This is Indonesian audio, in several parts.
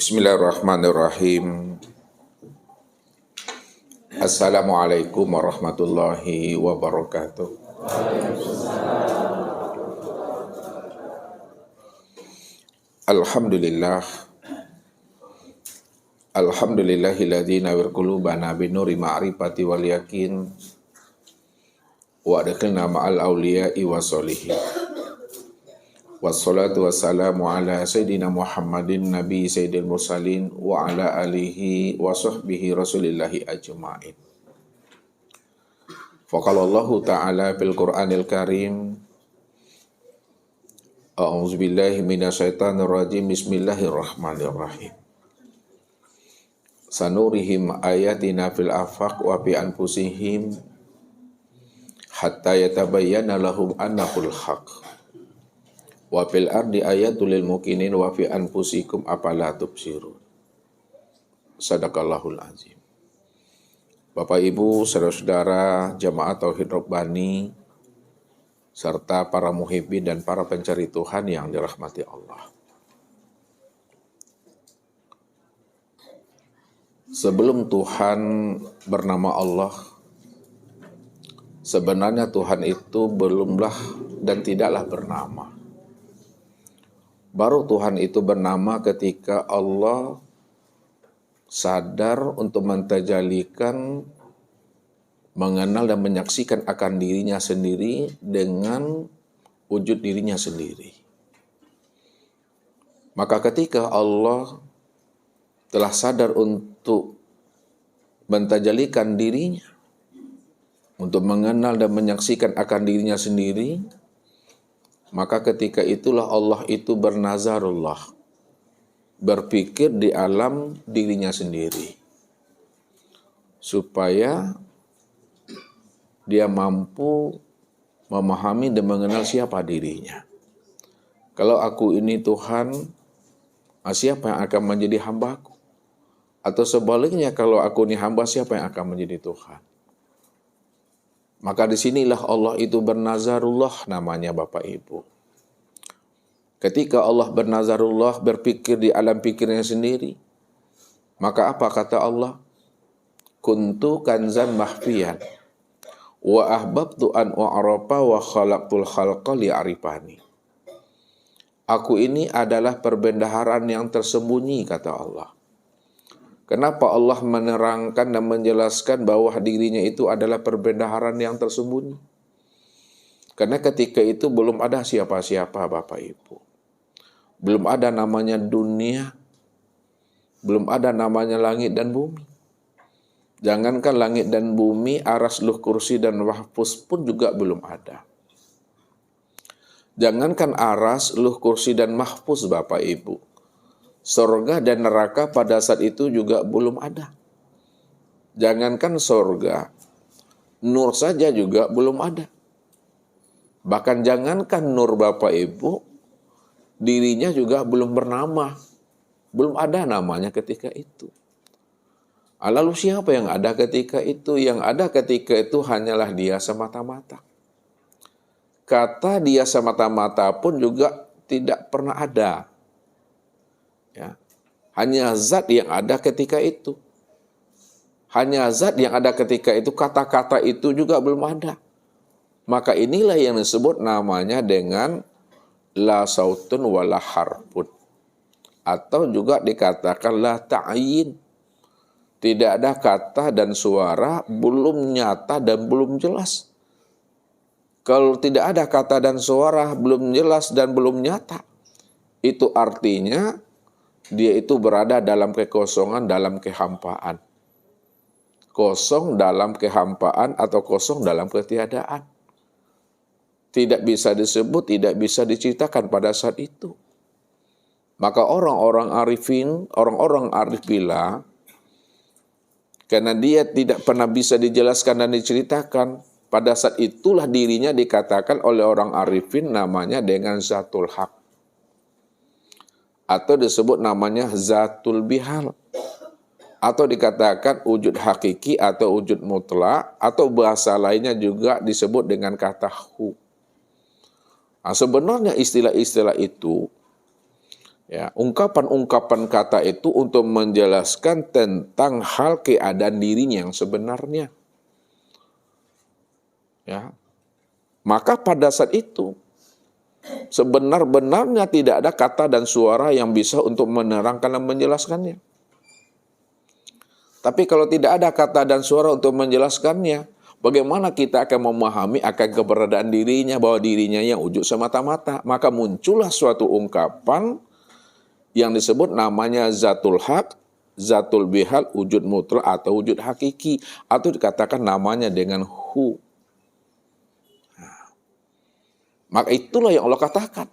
Bismillahirrahmanirrahim. Assalamualaikum warahmatullahi wabarakatuh. Alhamdulillah. Alhamdulillahilladzi nawwir qulubana binuri ma'rifati wal yakin wa adkhilna ma'al awliya'i wassolihin. Wassalatu wassalamu ala sayyidina Muhammadin nabi sayyidil mursalin wa ala alihi wa sahbihi rasulillahi ajma'in. Faqalallahu ta'ala fil Qur'anil Karim, a'udzubillahi minasyaitonir rajim, bismillahirrahmanirrahim. Sanurihim ayatina fil afaq wa fi anfusihim hatta yatabayyana lahum annahul haq. Wa fil ardi ayatul lil mukminin wa fi anfusikum afala tubsirun. Sadaqallahul azim. Bapak Ibu, saudara-saudara jamaah Tauhid Rabbani serta para muhibbin dan para pencari Tuhan yang dirahmati Allah. Sebelum Tuhan bernama Allah, sebenarnya Tuhan itu belumlah dan tidaklah bernama. Baru Tuhan itu bernama ketika Allah sadar untuk mentajalikan, mengenal dan menyaksikan akan dirinya sendiri dengan wujud dirinya sendiri. Maka ketika Allah telah sadar untuk mentajalikan dirinya, untuk mengenal dan menyaksikan akan dirinya sendiri, maka ketika itulah Allah itu bernazarullah, berpikir di alam dirinya sendiri, supaya dia mampu memahami dan mengenal siapa dirinya. Kalau aku ini Tuhan, siapa yang akan menjadi hambaku? Atau sebaliknya, kalau aku ini hamba, siapa yang akan menjadi Tuhan? Maka disinilah Allah itu bernazarullah namanya Bapak Ibu. Ketika Allah bernazarullah, berpikir di alam pikirnya sendiri, maka apa kata Allah? Kuntu kanzan mahfiyan wa ahbabtu an u'rafa wa khalaqtul khalqa li'arifani. Aku ini adalah perbendaharaan yang tersembunyi, kata Allah. Kenapa Allah menerangkan dan menjelaskan bahwa dirinya itu adalah perbendaharaan yang tersembunyi? Karena ketika itu belum ada siapa-siapa Bapak Ibu. Belum ada namanya dunia, belum ada namanya langit dan bumi. Jangankan langit dan bumi, aras, luh, kursi, dan mahfuz pun juga belum ada. Jangankan aras, luh, kursi, dan mahfuz Bapak Ibu. Sorga dan neraka pada saat itu juga belum ada. Jangankan sorga, nur saja juga belum ada. Bahkan jangankan nur Bapak Ibu, dirinya juga belum bernama. Belum ada namanya ketika itu. Lalu siapa yang ada ketika itu? Yang ada ketika itu hanyalah dia semata-mata. Kata dia semata-mata pun juga tidak pernah ada. Ya, hanya zat yang ada ketika itu. Hanya zat yang ada ketika itu, kata-kata itu juga belum ada. Maka inilah yang disebut namanya dengan la sautun wala harfun. Atau juga dikatakan la ta'yin. Tidak ada kata dan suara, belum nyata dan belum jelas. Kalau tidak ada kata dan suara, belum jelas dan belum nyata, itu artinya dia itu berada dalam kekosongan, dalam kehampaan. Kosong dalam kehampaan atau kosong dalam ketiadaan. Tidak bisa disebut, tidak bisa diceritakan pada saat itu. Maka orang-orang arifin, orang-orang arif bila, karena dia tidak pernah bisa dijelaskan dan diceritakan, pada saat itulah dirinya dikatakan oleh orang arifin namanya dengan zatul haq. Atau disebut namanya zatul bihal. Atau dikatakan wujud hakiki atau wujud mutlak, atau bahasa lainnya juga disebut dengan kata hu. Nah, sebenarnya istilah-istilah itu Ya, ungkapan-ungkapan kata itu untuk menjelaskan tentang hal keadaan dirinya yang sebenarnya. Ya. Maka pada saat itu sebenar-benarnya tidak ada kata dan suara yang bisa untuk menerangkan dan menjelaskannya. Tapi kalau tidak ada kata dan suara untuk menjelaskannya, bagaimana kita akan memahami akan keberadaan dirinya, bahwa dirinya yang wujud semata-mata? Maka muncullah suatu ungkapan yang disebut namanya zatul haq, zatul bihal, wujud mutlak atau wujud hakiki, atau dikatakan namanya dengan hu. Maka itulah yang Allah katakan.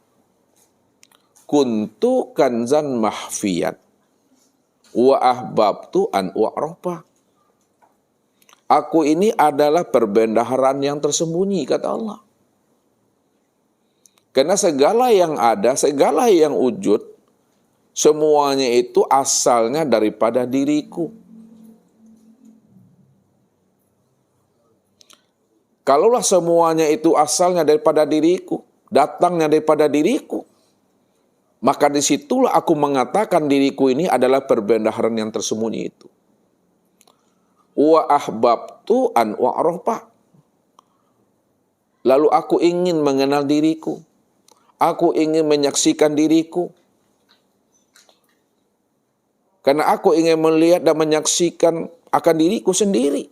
Kuntu kanzan mahfiyat wa ahbabtu an u'rafa. Aku ini adalah perbendaharaan yang tersembunyi, kata Allah. Karena segala yang ada, segala yang wujud, semuanya itu asalnya daripada diriku. Kalaulah semuanya itu asalnya daripada diriku, datangnya daripada diriku, maka disitulah aku mengatakan diriku ini adalah perbendaharaan yang tersembunyi itu. Wa ahbabtu an wa'rafa. Lalu aku ingin mengenal diriku. Aku ingin menyaksikan diriku. Karena aku ingin melihat dan menyaksikan akan diriku sendiri.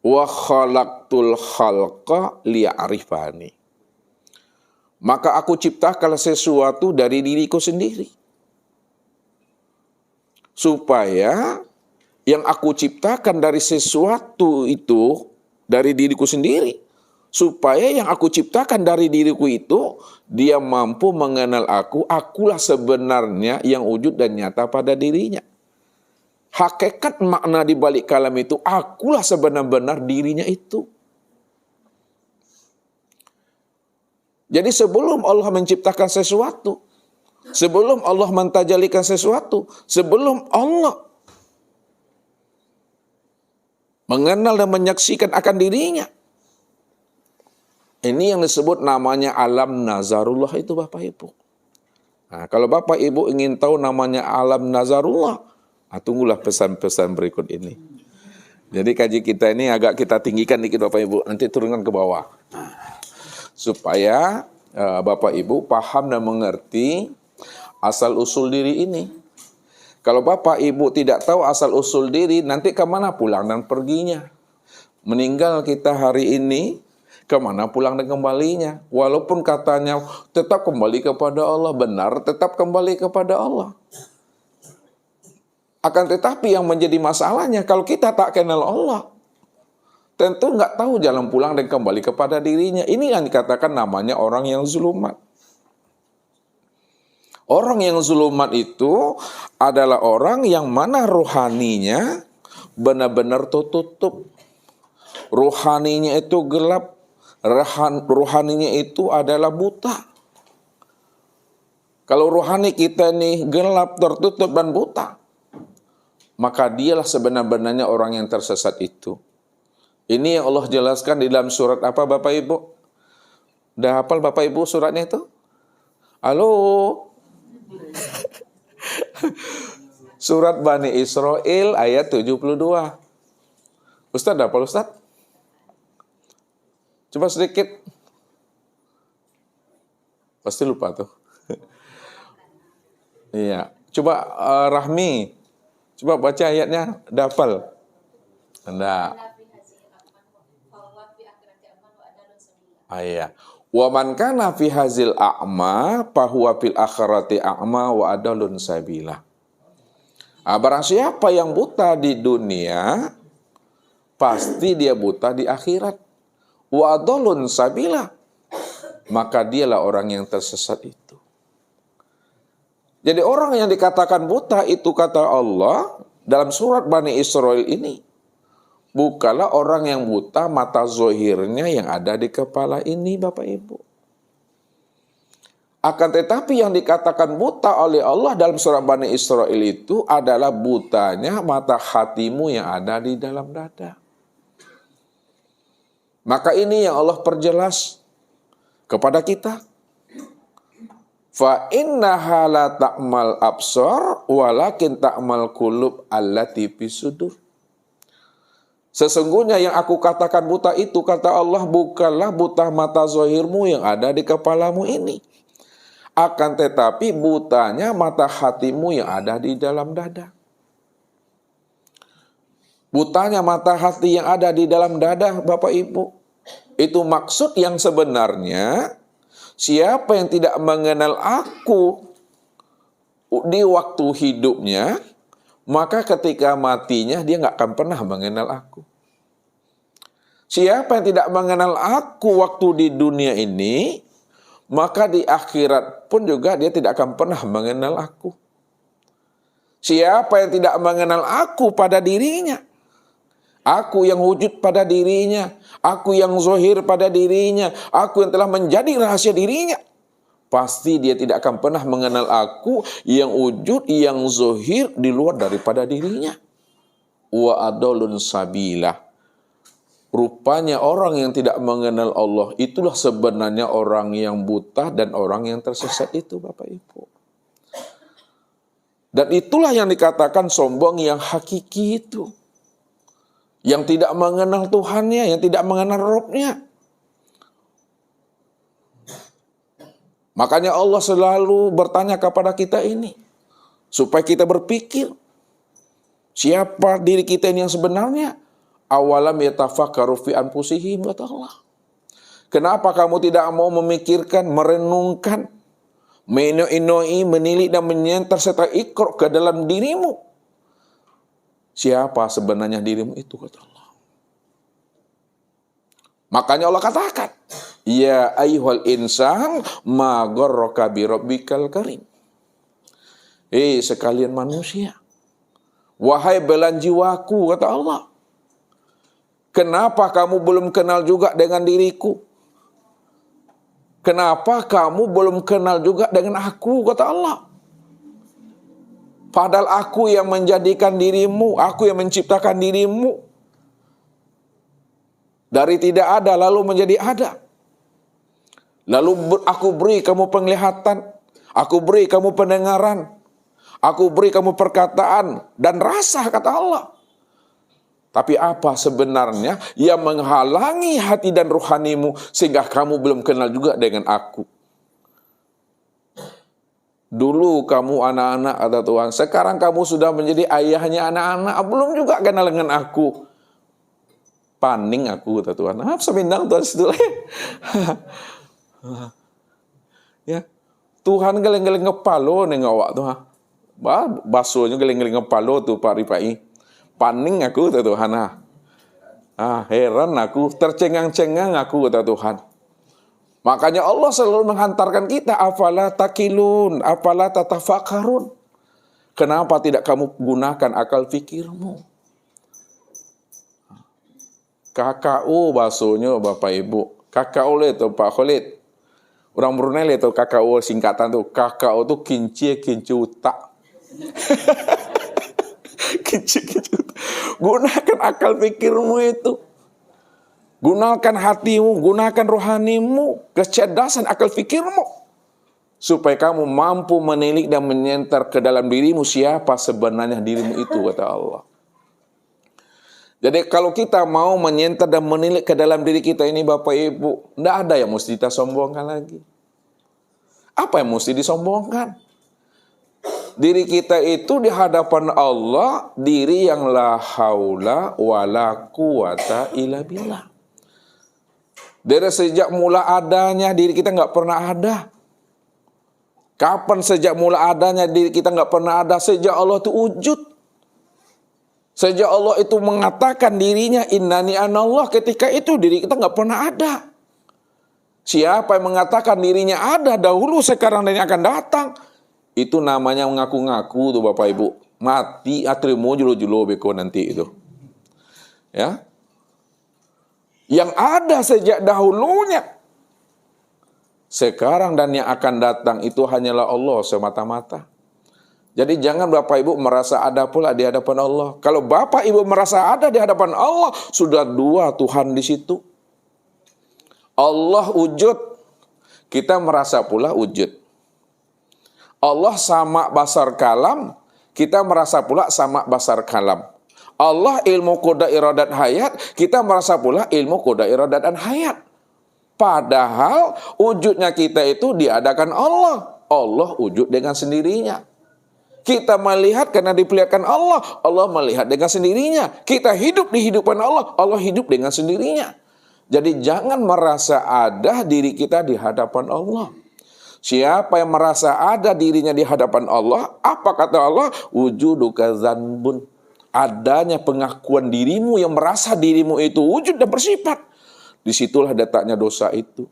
Wa khalaqtul khalqa liya'rifani. Maka aku ciptakan sesuatu dari diriku sendiri. Supaya yang aku ciptakan dari sesuatu itu, dari diriku sendiri. Supaya yang aku ciptakan dari diriku itu, dia mampu mengenal aku, akulah sebenarnya yang wujud dan nyata pada dirinya. Hakikat makna di balik kalam itu, akulah sebenar-benar dirinya itu. Jadi sebelum Allah menciptakan sesuatu, sebelum Allah mentajalikan sesuatu, sebelum Allah mengenal dan menyaksikan akan dirinya, ini yang disebut namanya alam nazarullah itu Bapak Ibu. Nah, kalau Bapak Ibu ingin tahu namanya alam nazarullah, tunggulah pesan-pesan berikut ini. Jadi kaji kita ini agak kita tinggikan dikit Bapak Ibu, nanti turunkan ke bawah. Supaya Bapak Ibu paham dan mengerti asal-usul diri ini. Kalau Bapak Ibu tidak tahu asal-usul diri, nanti kemana pulang dan perginya? Meninggal kita hari ini, kemana pulang dan kembalinya? Walaupun katanya tetap kembali kepada Allah, benar tetap kembali kepada Allah. Akan tetapi yang menjadi masalahnya, kalau kita tak kenal Allah, tentu nggak tahu jalan pulang dan kembali kepada dirinya. Ini yang dikatakan namanya orang yang zulumat. Orang yang zulumat itu adalah orang yang mana rohaninya benar-benar tertutup. Rohaninya itu gelap. Rohaninya itu adalah buta. Kalau rohani kita nih gelap, tertutup dan buta, maka dialah sebenar-benarnya orang yang tersesat itu. Ini yang Allah jelaskan di dalam surat apa Bapak Ibu? Udah hafal Bapak Ibu suratnya itu? Halo? Surat Bani Israel ayat 72. Ustaz hafal Ustaz? Coba sedikit. Pasti lupa tuh. Iya. Coba Rahmi. Coba baca ayatnya. Hafal. Enggak. Iya. Wa man kana fi hazil a'ma fahuwa fil akhirati a'ma wa adalun sabila. Barang siapa yang buta di dunia, pasti dia buta di akhirat. Wa adalun sabila. Maka dialah orang yang tersesat itu. Jadi orang yang dikatakan buta itu kata Allah dalam surat Bani Israel ini, bukanlah orang yang buta mata zohirnya yang ada di kepala ini Bapak Ibu. Akan tetapi yang dikatakan buta oleh Allah dalam surat Bani Israel itu adalah butanya mata hatimu yang ada di dalam dada. Maka ini yang Allah perjelas kepada kita. Fa innaha la ta'mal absar walakin ta'mal qulub allati fisudur. Sesungguhnya yang aku katakan buta itu, kata Allah, bukanlah buta mata zahirmu yang ada di kepalamu ini. Akan tetapi butanya mata hatimu yang ada di dalam dada. Butanya mata hati yang ada di dalam dada, Bapak Ibu. Itu maksud yang sebenarnya, siapa yang tidak mengenal aku di waktu hidupnya, maka ketika matinya dia nggak akan pernah mengenal aku. Siapa yang tidak mengenal aku waktu di dunia ini, maka di akhirat pun juga dia tidak akan pernah mengenal aku. Siapa yang tidak mengenal aku pada dirinya, aku yang wujud pada dirinya, aku yang zahir pada dirinya, aku yang telah menjadi rahasia dirinya, pasti dia tidak akan pernah mengenal aku yang wujud, yang zahir di luar daripada dirinya. Wa adallun sabila. Rupanya orang yang tidak mengenal Allah itulah sebenarnya orang yang buta dan orang yang tersesat itu, Bapak Ibu. Dan itulah yang dikatakan sombong yang hakiki itu. Yang tidak mengenal Tuhannya, yang tidak mengenal Rabb-Nya. Makanya Allah selalu bertanya kepada kita ini, supaya kita berpikir, siapa diri kita ini yang sebenarnya? Awalam yatafakkaru fi anfusihim, kata Allah. Kenapa kamu tidak mau memikirkan, merenungkan, menoi-noi, menilik dan menyentar serta ikrar ke dalam dirimu? Siapa sebenarnya dirimu itu, kata Allah. Makanya Allah katakan, ya ayyuhal insan ma gharraka bi rabbikal karim. Sekalian manusia, wahai belahan jiwaku, kata Allah, kenapa kamu belum kenal juga dengan diriku? Kenapa kamu belum kenal juga dengan aku, kata Allah? Padahal aku yang menjadikan dirimu, aku yang menciptakan dirimu. Dari tidak ada lalu menjadi ada. Lalu aku beri kamu penglihatan, aku beri kamu pendengaran, aku beri kamu perkataan dan rasa, kata Allah. Tapi apa sebenarnya yang menghalangi hati dan rohanimu sehingga kamu belum kenal juga dengan aku? Dulu kamu anak-anak, kata Tuhan, sekarang kamu sudah menjadi ayahnya anak-anak, belum juga kenal dengan aku. Paning aku, kata Tuhan. Apa semindang Tuhan situ? Ya, Tuhan geleng-geleng kepala nih ngawak tuh. Basuhnya geleng-geleng kepala tuh Pak Ripai. Paning aku, kata Tuhan. Heran aku, tercengang-cengang aku, kata Tuhan. Makanya Allah selalu menghantarkan kita, afala takilun, afala tatafakkarun. Kenapa tidak kamu gunakan akal fikirmu? KKU bahasanya Bapak Ibu. KKU itu Pak Khalid. Orang Brunei itu KKU singkatan tuh. KKU itu kinci utak. Kinci utak. Gunakan akal fikirmu itu. Gunakan hatimu, gunakan rohanimu, kecerdasan akal fikirmu. Supaya kamu mampu menilik dan menyentar ke dalam dirimu siapa sebenarnya dirimu itu, kata Allah. Jadi kalau kita mau menyentar dan menilik ke dalam diri kita ini, Bapak Ibu, tidak ada yang mesti kita sombongkan lagi. Apa yang mesti disombongkan? Diri kita itu di hadapan Allah, diri yang la haula wa la quwata illa billah. Dari sejak mula adanya diri kita nggak pernah ada. Kapan sejak mula adanya diri kita nggak pernah ada? Sejak Allah itu wujud. Sejak Allah itu mengatakan dirinya innani anallah, ketika itu diri kita nggak pernah ada. Siapa yang mengatakan dirinya ada dahulu, sekarang dan yang akan datang, itu namanya mengaku-ngaku tuh Bapak Ibu. Mati atrimu julu-julu beko nanti itu. Ya. Yang ada sejak dahulunya, sekarang dan yang akan datang itu hanyalah Allah semata-mata. Jadi jangan Bapak Ibu merasa ada pula di hadapan Allah. Kalau Bapak Ibu merasa ada di hadapan Allah, sudah dua Tuhan di situ. Allah wujud, kita merasa pula wujud. Allah sama basar kalam, kita merasa pula sama basar kalam. Allah ilmu qada iradat hayat, kita merasa pula ilmu qada iradat dan hayat. Padahal wujudnya kita itu diadakan Allah. Allah wujud dengan sendirinya. Kita melihat karena diperlihatkan Allah. Allah melihat dengan sendirinya. Kita hidup di hidupan Allah. Allah hidup dengan sendirinya. Jadi jangan merasa ada diri kita di hadapan Allah. Siapa yang merasa ada dirinya di hadapan Allah, apa kata Allah? Wujuduka zanbun. Adanya pengakuan dirimu yang merasa dirimu itu wujud dan bersifat. Disitulah letaknya dosa itu.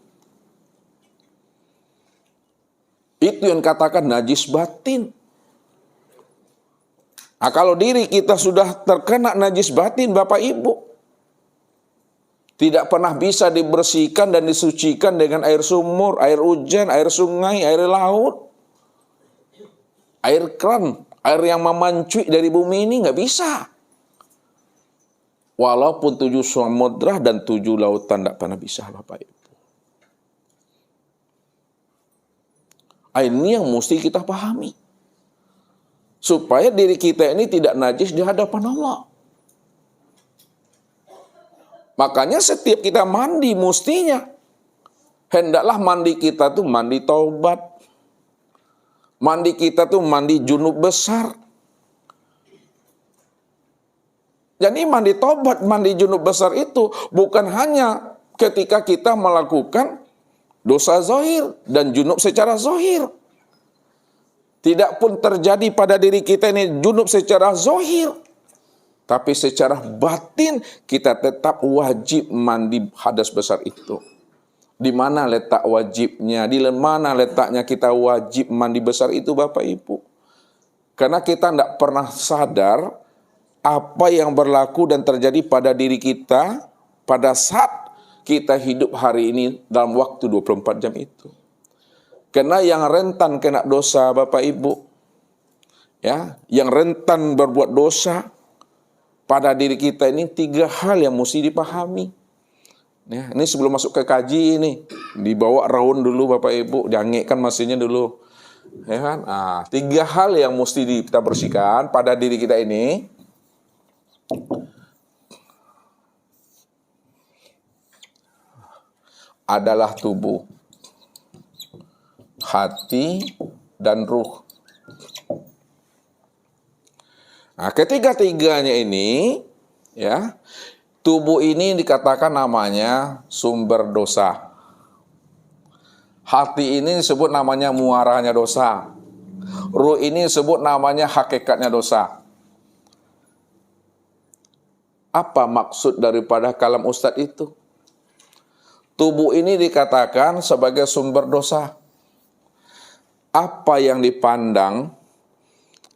Itu yang katakan najis batin. Nah, kalau diri kita sudah terkena najis batin, Bapak Ibu, tidak pernah bisa dibersihkan dan disucikan dengan air sumur, air hujan, air sungai, air laut, air keran, air yang memancuit dari bumi ini nggak bisa. Walaupun 7 samudra dan 7 lautan tidak pernah bisa, Bapak Ibu. Ini yang mesti kita pahami. Supaya diri kita ini tidak najis di hadapan Allah. Makanya setiap kita mandi mestinya, hendaklah mandi kita tuh mandi taubat. Mandi kita tuh mandi junub besar. Jadi mandi taubat, mandi junub besar itu bukan hanya ketika kita melakukan dosa zahir dan junub secara zahir. Tidak pun terjadi pada diri kita ini junub secara zahir. Tapi secara batin kita tetap wajib mandi hadas besar itu. Di mana letak wajibnya? Di mana letaknya kita wajib mandi besar itu, Bapak Ibu? Karena kita tidak pernah sadar apa yang berlaku dan terjadi pada diri kita pada saat kita hidup hari ini dalam waktu 24 jam itu. Karena yang rentan kena dosa, Bapak Ibu, ya, yang rentan berbuat dosa pada diri kita ini 3 hal yang mesti dipahami. Ya, ini sebelum masuk ke kaji ini, dibawa raun dulu Bapak Ibu, diangikkan mesinnya dulu. Ya kan? 3 hal yang mesti kita bersihkan pada diri kita ini. Adalah tubuh, hati, dan ruh. Nah, ketiga-tiganya ini, ya, tubuh ini dikatakan namanya sumber dosa. Hati ini disebut namanya muaranya dosa. Ruh ini disebut namanya hakikatnya dosa. Apa maksud daripada kalam Ustadz itu? Tubuh ini dikatakan sebagai sumber dosa. Apa yang dipandang,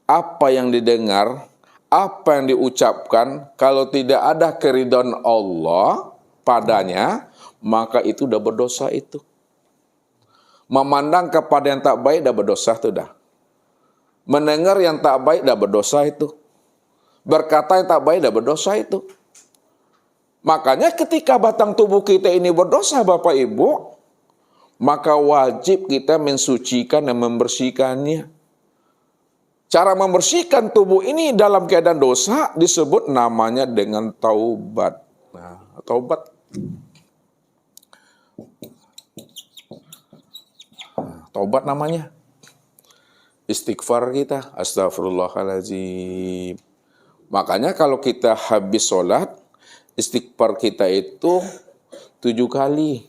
apa yang didengar, apa yang diucapkan, kalau tidak ada keridhaan Allah padanya, maka itu sudah berdosa itu. Memandang kepada yang tak baik sudah berdosa itu dah. Mendengar yang tak baik sudah berdosa itu. Berkata yang tak baik sudah berdosa itu. Makanya ketika batang tubuh kita ini berdosa, Bapak Ibu, maka wajib kita mensucikan dan membersihkannya. Cara membersihkan tubuh ini dalam keadaan dosa disebut namanya dengan taubat. Nah, taubat. Taubat namanya. Istighfar kita. Astagfirullahaladzim. Makanya kalau kita habis sholat, istighfar kita itu 7 kali.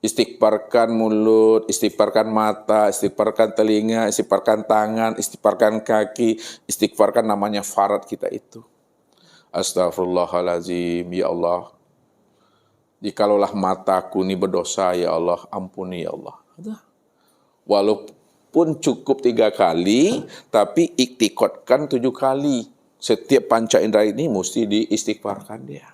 Istighfarkan mulut, istighfarkan mata, istighfarkan telinga, istighfarkan tangan, istighfarkan kaki, istighfarkan namanya farad kita itu. Astagfirullahaladzim, ya Allah. Jikalau mataku ini berdosa, ya Allah, ampuni ya Allah. Walaupun cukup 3 kali, tapi iktikadkan 7 kali. Setiap panca indera ini mesti diistighfarkan dia.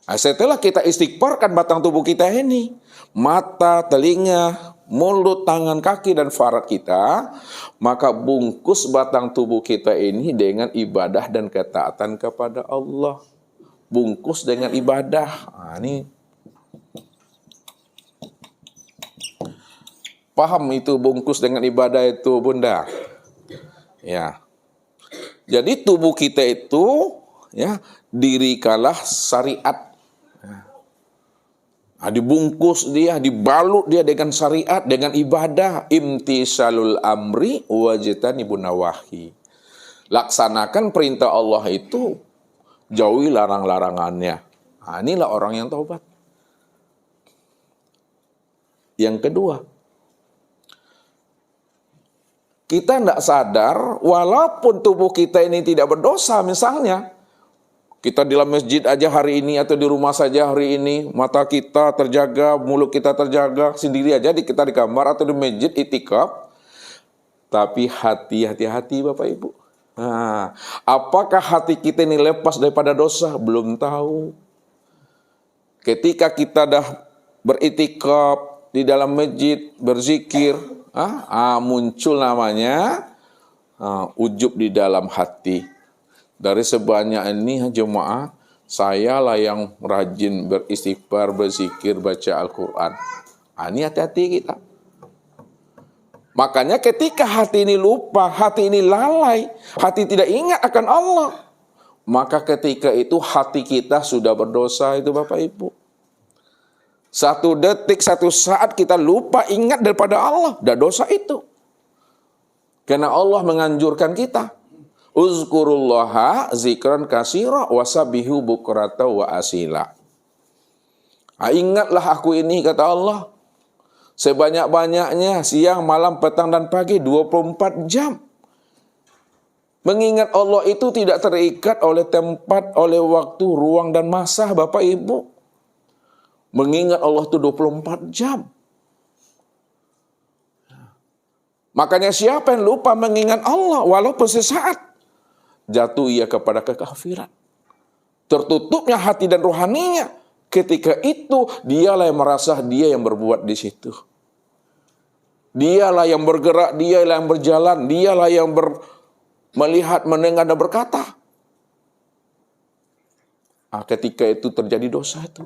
Nah, setelah kita istighfarkan batang tubuh kita ini, mata, telinga, mulut, tangan, kaki, dan farad kita, maka bungkus batang tubuh kita ini dengan ibadah dan ketaatan kepada Allah. Bungkus dengan ibadah. Nah, ini Paham itu bungkus dengan ibadah itu, Bunda? Ya. Jadi tubuh kita itu ya dirikalah syariat. Nah, dibungkus dia, dibalut dia dengan syariat, dengan ibadah, imtisalul amri wajtanibun nawahi. Laksanakan perintah Allah itu, jauhi larang-larangannya. Nah, inilah orang yang taubat. Yang kedua, kita tidak sadar, walaupun tubuh kita ini tidak berdosa, misalnya, kita di dalam masjid aja hari ini, atau di rumah saja hari ini, mata kita terjaga, mulut kita terjaga, sendiri aja kita di kamar atau di masjid, itikaf, tapi hati-hati Bapak Ibu. Nah, apakah hati kita ini lepas daripada dosa? Belum tahu. Ketika kita dah beritikaf, di dalam masjid, berzikir, muncul namanya ujub di dalam hati. Dari sebanyak ini jemaah, saya lah yang rajin beristighfar, berzikir, baca Al-Quran. Ini hati-hati kita. Makanya ketika hati ini lupa, hati ini lalai, hati tidak ingat akan Allah, maka ketika itu hati kita sudah berdosa itu Bapak Ibu. Satu detik, satu saat kita lupa ingat daripada Allah, dan dosa itu. Karena Allah menganjurkan kita, uzkurullaha zikran katsira wasabihu bukrata wa asila. Ingatlah aku ini, kata Allah, sebanyak-banyaknya siang, malam, petang, dan pagi, 24 jam. Mengingat Allah itu tidak terikat oleh tempat, oleh waktu, ruang, dan masa, Bapak Ibu. Mengingat Allah itu 24 jam. Makanya siapa yang lupa mengingat Allah walaupun sesaat, jatuh ia kepada kekafiran. Tertutupnya hati dan rohaninya. Ketika itu dialah yang merasa dia yang berbuat di situ. Dialah yang bergerak, dialah yang berjalan, dialah yang melihat, mendengar, dan berkata. Ketika itu terjadi dosa itu,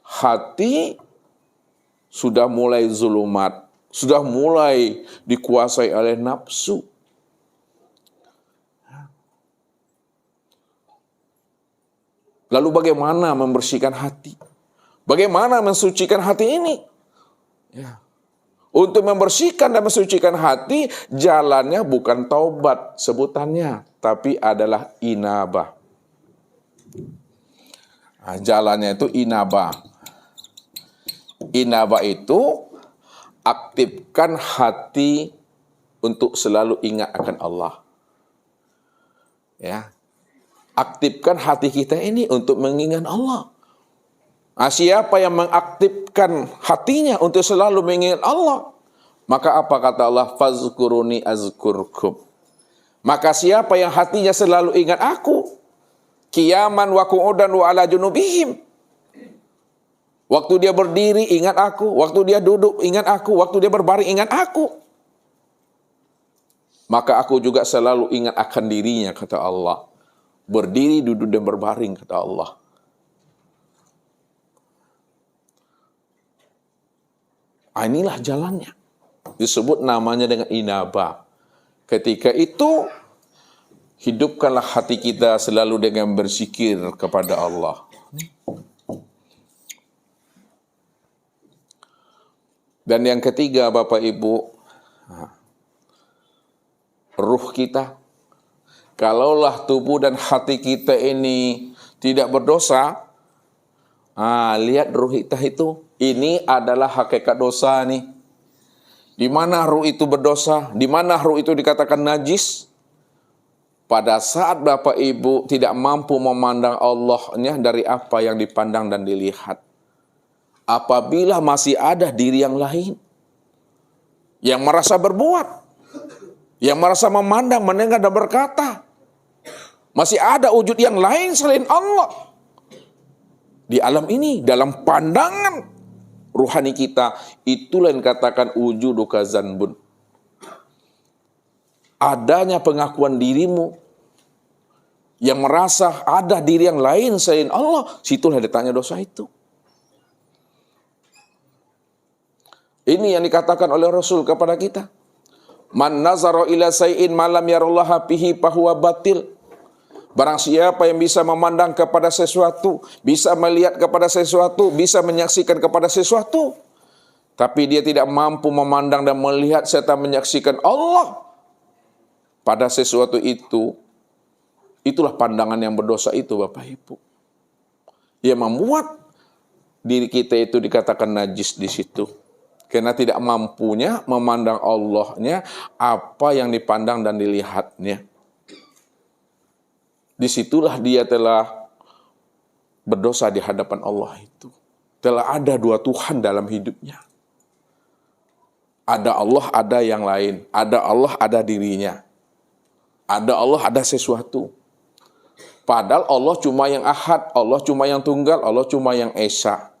hati sudah mulai zulumat, sudah mulai dikuasai oleh nafsu. Lalu bagaimana membersihkan hati? Bagaimana mensucikan hati ini? Ya. Untuk membersihkan dan mensucikan hati, jalannya bukan taubat sebutannya, tapi adalah inabah. Jalannya itu inabah. Inabah itu aktifkan hati untuk selalu ingat akan Allah. Ya. Aktifkan hati kita ini untuk mengingat Allah. Siapa yang mengaktifkan hatinya untuk selalu mengingat Allah, maka apa kata Allah? Fazkuruni azkurkum. Maka siapa yang hatinya selalu ingat aku, qiyaman wa qu'udan wa ala junubihim. Waktu dia berdiri ingat aku, waktu dia duduk ingat aku, waktu dia berbaring ingat aku. Maka aku juga selalu ingat akan dirinya, kata Allah. Berdiri, duduk, dan berbaring, kata Allah. Inilah jalannya. Disebut namanya dengan inabah. Ketika itu, hidupkanlah hati kita selalu dengan berzikir kepada Allah. Dan yang ketiga, Bapak Ibu, ruh kita. Kalaulah tubuh dan hati kita ini tidak berdosa, lihat ruh kita itu, ini adalah hakikat dosa nih. Di mana ruh itu berdosa, di mana ruh itu dikatakan najis, pada saat Bapak Ibu tidak mampu memandang Allahnya dari apa yang dipandang dan dilihat. Apabila masih ada diri yang lain, yang merasa berbuat, yang merasa memandang, mendengar, dan berkata, masih ada wujud yang lain selain Allah di alam ini, dalam pandangan ruhani kita, itulah yang dikatakan wujuduka zanbun. Adanya pengakuan dirimu yang merasa ada diri yang lain selain Allah, situlah ditanya dosa itu. Ini yang dikatakan oleh Rasul kepada kita. Man nazara ila say'in malam yarallaha bihi fahuwa batil. Barang siapa yang bisa memandang kepada sesuatu, bisa melihat kepada sesuatu, bisa menyaksikan kepada sesuatu, tapi dia tidak mampu memandang dan melihat serta menyaksikan Allah pada sesuatu itu, itulah pandangan yang berdosa itu, Bapak Ibu. Yang membuat diri kita itu dikatakan najis di situ. Karena tidak mampunya memandang Allahnya apa yang dipandang dan dilihatnya. Disitulah dia telah berdosa di hadapan Allah itu. Telah ada dua Tuhan dalam hidupnya. Ada Allah, ada yang lain. Ada Allah, ada dirinya. Ada Allah, ada sesuatu. Padahal Allah cuma yang ahad, Allah cuma yang tunggal, Allah cuma yang esa.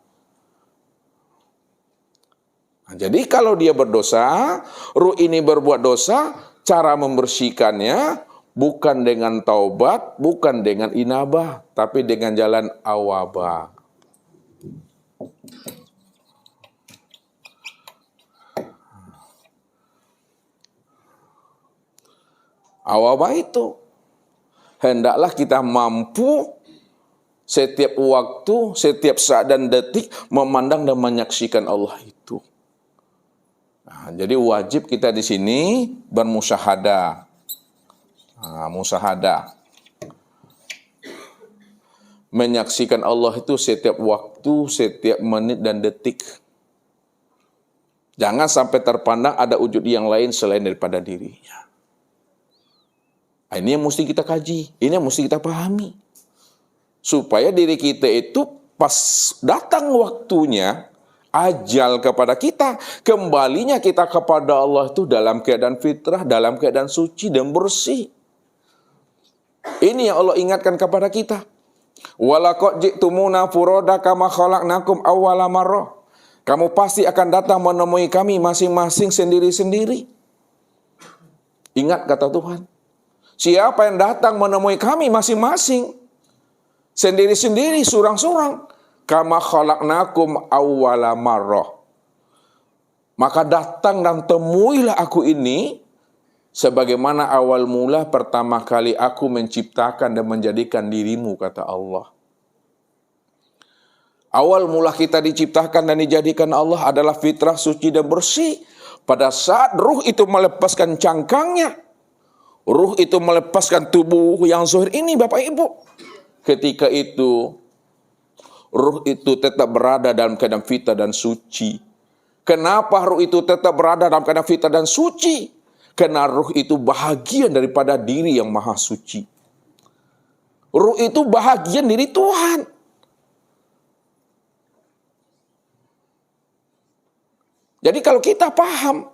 Nah, jadi kalau dia berdosa, ruh ini berbuat dosa, cara membersihkannya bukan dengan taubat, bukan dengan inabah, tapi dengan jalan awabah. Awabah itu hendaklah kita mampu setiap waktu, setiap saat dan detik memandang dan menyaksikan Allah itu. Nah, jadi wajib kita di sini bermusyahadah. Musyahadah. Menyaksikan Allah itu setiap waktu, setiap menit dan detik. Jangan sampai terpandang ada wujud yang lain selain daripada dirinya. Nah, ini yang mesti kita kaji, ini yang mesti kita pahami. Supaya diri kita itu pas datang waktunya, ajal kepada kita, kembalinya kita kepada Allah itu dalam keadaan fitrah, dalam keadaan suci dan bersih. Ini yang Allah ingatkan kepada kita. Walaqad ji'tumuna furoda kama khalaqnakum awwala marrah. Kamu pasti akan datang menemui kami masing-masing sendiri-sendiri. Ingat kata Tuhan. Siapa yang datang menemui kami masing-masing sendiri-sendiri, surang-surang, kama khalaqnakum awwala marrah. Maka datang dan temuilah aku ini sebagaimana awal mula pertama kali aku menciptakan dan menjadikan dirimu, kata Allah. Awal mula kita diciptakan dan dijadikan Allah adalah fitrah, suci dan bersih. Pada saat ruh itu melepaskan cangkangnya, ruh itu melepaskan tubuh yang zahir ini, Bapak Ibu. Ketika itu ruh itu tetap berada dalam keadaan fitrah dan suci. Kenapa ruh itu tetap berada dalam keadaan fitrah dan suci? Karena ruh itu bahagian daripada diri yang maha suci. Ruh itu bahagian diri Tuhan. Jadi kalau kita paham,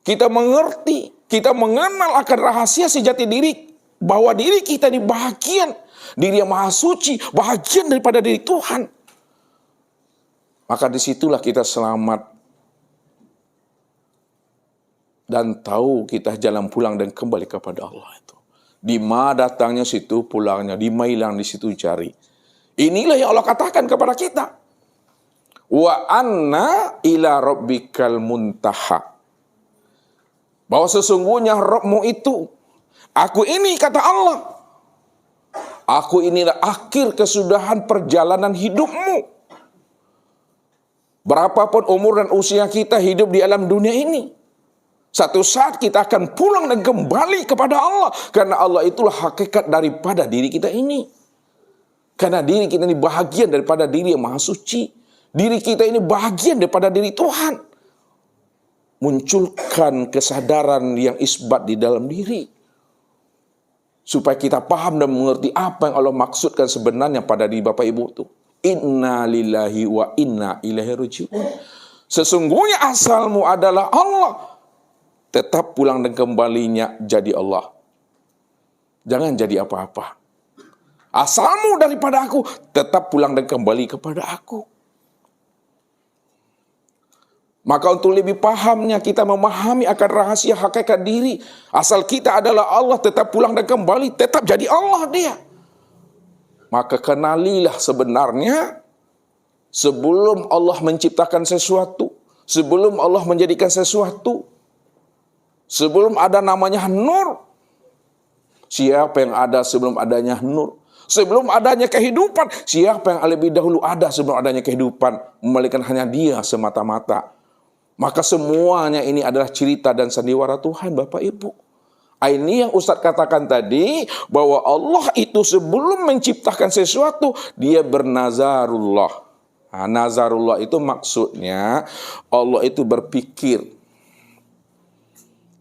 kita mengerti, kita mengenal akan rahasia sejati diri, bahwa diri kita ini bahagian diri yang maha suci, bahagian daripada diri Tuhan. Maka disitulah kita selamat. Dan tahu kita jalan pulang dan kembali kepada Allah itu. Di mana datangnya situ pulangnya, di mana hilang di situ cari. Inilah yang Allah katakan kepada kita. Wa anna ila rabbikal muntaha. Bahwa sesungguhnya Rabbmu itu, aku ini, kata Allah, aku inilah akhir kesudahan perjalanan hidupmu. Berapapun umur dan usia kita hidup di alam dunia ini, satu saat kita akan pulang dan kembali kepada Allah. Karena Allah itulah hakikat daripada diri kita ini. Karena diri kita ini bahagian daripada diri yang maha suci. Diri kita ini bahagian daripada diri Tuhan. Munculkan kesadaran yang isbat di dalam diri. Supaya kita paham dan mengerti apa yang Allah maksudkan sebenarnya pada diri Bapak Ibu itu. Inna lillahi wa inna ilaihi raji'un. Sesungguhnya asalmu adalah Allah. Tetap pulang dan kembalinya jadi Allah. Jangan jadi apa-apa. Asalmu daripada aku, tetap pulang dan kembali kepada aku. Maka untuk lebih pahamnya kita memahami akan rahasia hakikat diri. Asal kita adalah Allah, tetap pulang dan kembali, tetap jadi Allah dia. Maka kenalilah sebenarnya sebelum Allah menciptakan sesuatu, Sebelum Allah menjadikan sesuatu, sebelum ada namanya nur, siapa yang ada sebelum adanya nur? Sebelum adanya kehidupan, siapa yang lebih dahulu ada sebelum adanya kehidupan? Melainkan hanya Dia semata-mata. Maka semuanya ini adalah cerita dan sandiwara Tuhan, Bapak Ibu. Ini yang Ustadz katakan tadi, bahwa Allah itu sebelum menciptakan sesuatu, Dia bernazarullah. Nah, nazarullah itu maksudnya Allah itu berpikir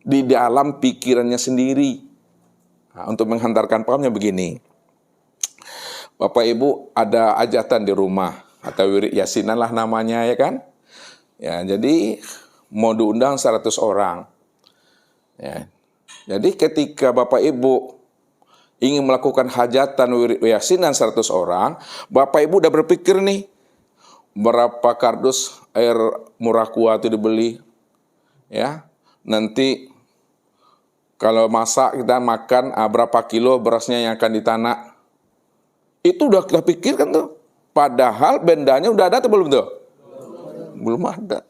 di dalam pikirannya sendiri. Nah, untuk menghantarkan pahamnya begini. Bapak Ibu ada hajatan di rumah, atau wirid yasinan lah namanya, ya kan? Ya, jadi mau diundang 100 orang. Ya. Jadi ketika Bapak Ibu ingin melakukan hajatan wirid yasinan 100 orang, Bapak Ibu udah berpikir nih, berapa kardus air murah kuah itu dibeli, ya. Nanti kalau masak kita makan berapa kilo berasnya yang akan ditanak. Itu udah kita pikirkan tuh. Padahal bendanya udah ada atau belum tuh? Belum ada.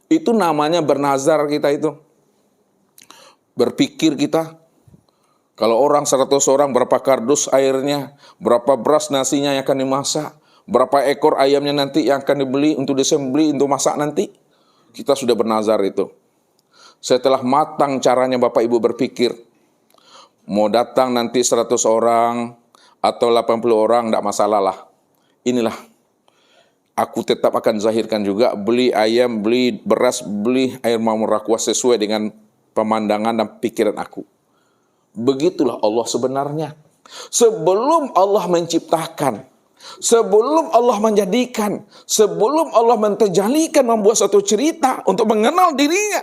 Itu namanya bernazar kita itu. Berpikir kita. Kalau orang 100 orang berapa kardus airnya, berapa beras nasinya yang akan dimasak, berapa ekor ayamnya nanti yang akan dibeli untuk disembelih untuk masak nanti. Kita sudah bernazar itu. Setelah matang caranya Bapak Ibu berpikir, mau datang nanti 100 orang atau 80 orang, tidak masalah lah. Inilah, aku tetap akan zahirkan juga, beli ayam, beli beras, beli air murah kuah sesuai dengan pemandangan dan pikiran aku. Begitulah Allah sebenarnya. Sebelum Allah menciptakan, sebelum Allah menjadikan, sebelum Allah menterjalikan, membuat satu cerita untuk mengenal dirinya,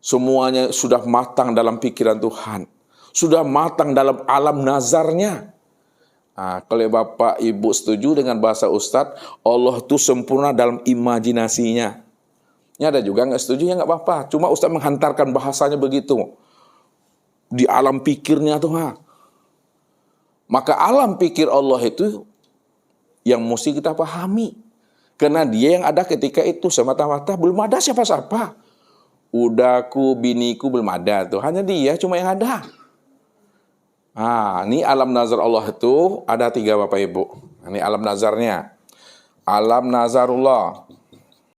semuanya sudah matang dalam pikiran Tuhan. Sudah matang dalam alam nazarnya. Nah, kalau Bapak Ibu setuju dengan bahasa Ustadz, Allah itu sempurna dalam imajinasinya. Ini ada juga nggak setuju, ya nggak apa-apa. Cuma Ustadz menghantarkan bahasanya begitu. Di alam pikirnya tuh. Maka alam pikir Allah itu yang mesti kita pahami. Karena Dia yang ada ketika itu semata-mata, belum ada siapa-siapa. Udahku, biniku belum ada tuh. Hanya Dia cuma yang ada. Ini alam nazar Allah itu ada 3 Bapak Ibu. Ini alam nazarnya. Alam nazarullah.